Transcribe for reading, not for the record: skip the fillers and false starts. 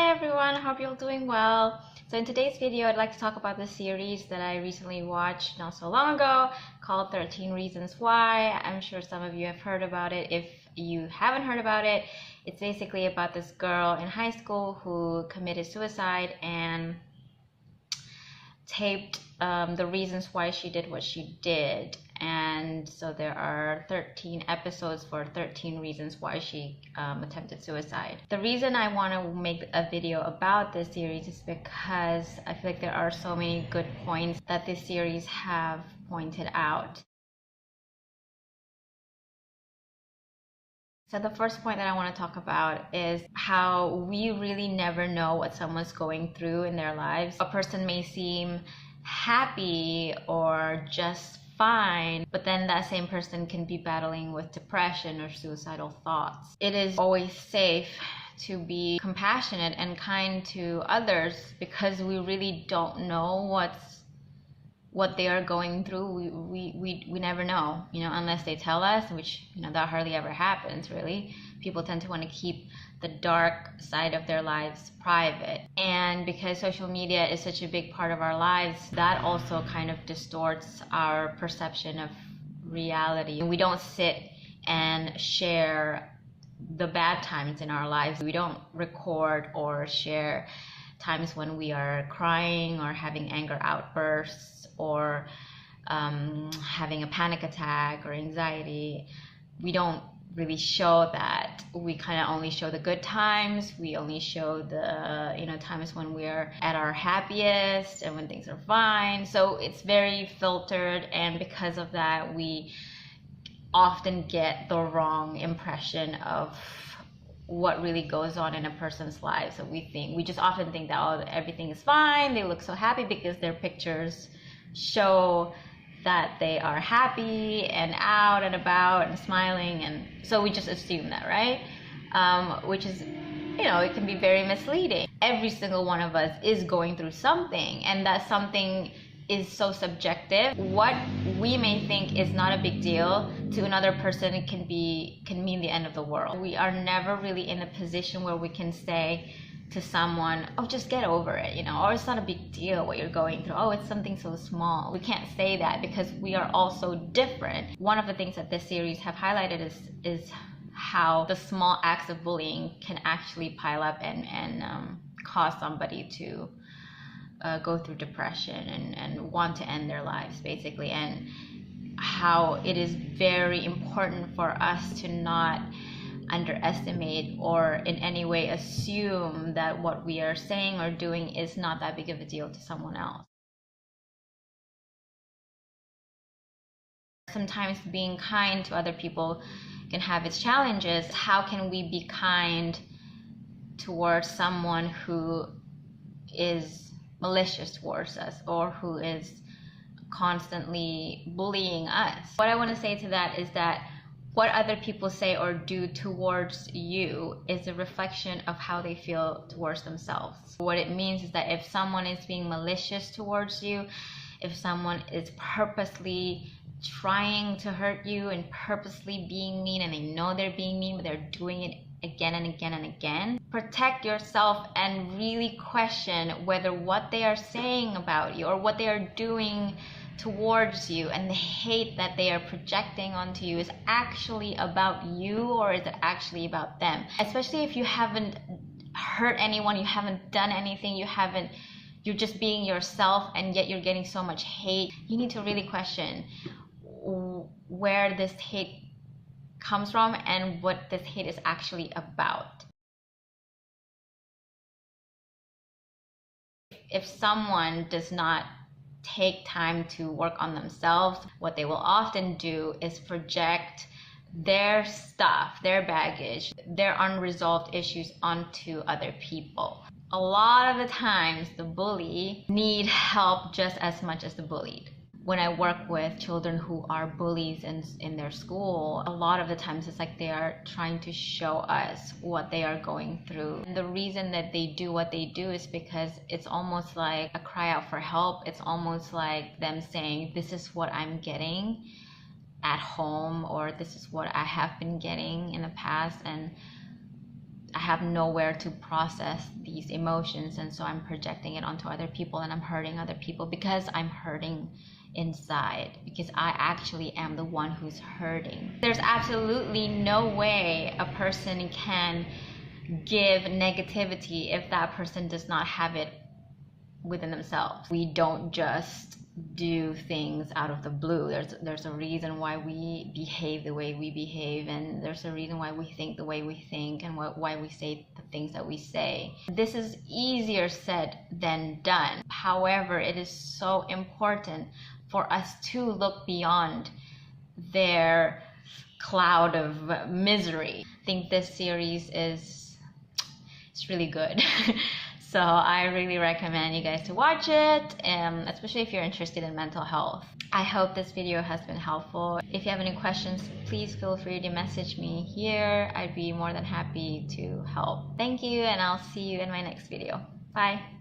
Hi everyone, hope you're doing well. So in today's video, I'd like to talk about the series that I recently watched not so long ago called 13 Reasons Why. I'm sure some of you have heard about it. If you haven't heard about it, it's basically about this girl in high school who committed suicide and taped the reasons why she did what she did. And so there are 13 episodes for 13 reasons why she attempted suicide. The reason I want to make a video about this series is because I feel like there are so many good points that this series have pointed out. So the first point that I want to talk about is how we really never know what someone's going through in their lives. A person may seem happy or just fine, but then that same person can be battling with depression or suicidal thoughts. It is always safe to be compassionate and kind to others because we really don't know what they are going through. We never know, unless they tell us, which that hardly ever happens. Really, people tend to want to keep the dark side of their lives private, and because social media is such a big part of our lives, that also kind of distorts our perception of reality. We don't sit and share the bad times in our lives. We don't record or share times when we are crying or having anger outbursts or having a panic attack or anxiety. We don't really show that. We kind of only show the good times. We only show the times when we're at our happiest and when things are fine. So it's very filtered, and because of that, we often get the wrong impression of what really goes on in a person's life. So we just often think that everything is fine, they look so happy because their pictures show that they are happy and out and about and smiling, and so we just assume that, right? Which is, it can be very misleading. Every single one of us is going through something, and that something is so subjective. What we may think is not a big deal to another person, it can mean the end of the world. We are never really in a position where we can say to someone, oh, just get over it, or it's not a big deal what you're going through. Oh, it's something so small. We can't say that because we are all so different. One of the things that this series have highlighted is how the small acts of bullying can actually pile up and cause somebody to go through depression and want to end their lives, basically, and how it is very important for us to not underestimate or in any way assume that what we are saying or doing is not that big of a deal to someone else. Sometimes being kind to other people can have its challenges. How can we be kind towards someone who is malicious towards us or who is constantly bullying us? What I want to say to that is that what other people say or do towards you is a reflection of how they feel towards themselves. What it means is that if someone is being malicious towards you, if someone is purposely trying to hurt you and purposely being mean, and they know they're being mean, but they're doing it again and again and again, protect yourself and really question whether what they are saying about you or what they are doing towards you and the hate that they are projecting onto you is actually about you, or is it actually about them? Especially if you haven't hurt anyone, you haven't done anything, you're just being yourself, and yet you're getting so much hate. You need to really question where this hate comes from and what this hate is actually about. If someone does not take time to work on themselves, what they will often do is project their stuff, their baggage, their unresolved issues onto other people. A lot of the times, the bully need help just as much as the bullied. When I work with children who are bullies in their school, a lot of the times it's like they are trying to show us what they are going through. And the reason that they do what they do is because it's almost like a cry out for help. It's almost like them saying, this is what I'm getting at home, or this is what I have been getting in the past, and I have nowhere to process these emotions, and so I'm projecting it onto other people, and I'm hurting other people because I'm hurting inside, because I actually am the one who's hurting. There's absolutely no way a person can give negativity if that person does not have it within themselves. We don't just do things out of the blue. There's a reason why we behave the way we behave, and there's a reason why we think the way we think, and why we say the things that we say. This is easier said than done. However, it is so important for us to look beyond their cloud of misery. I think this series is really good. So I really recommend you guys to watch it, especially if you're interested in mental health. I hope this video has been helpful. If you have any questions, please feel free to message me here. I'd be more than happy to help. Thank you, and I'll see you in my next video. Bye.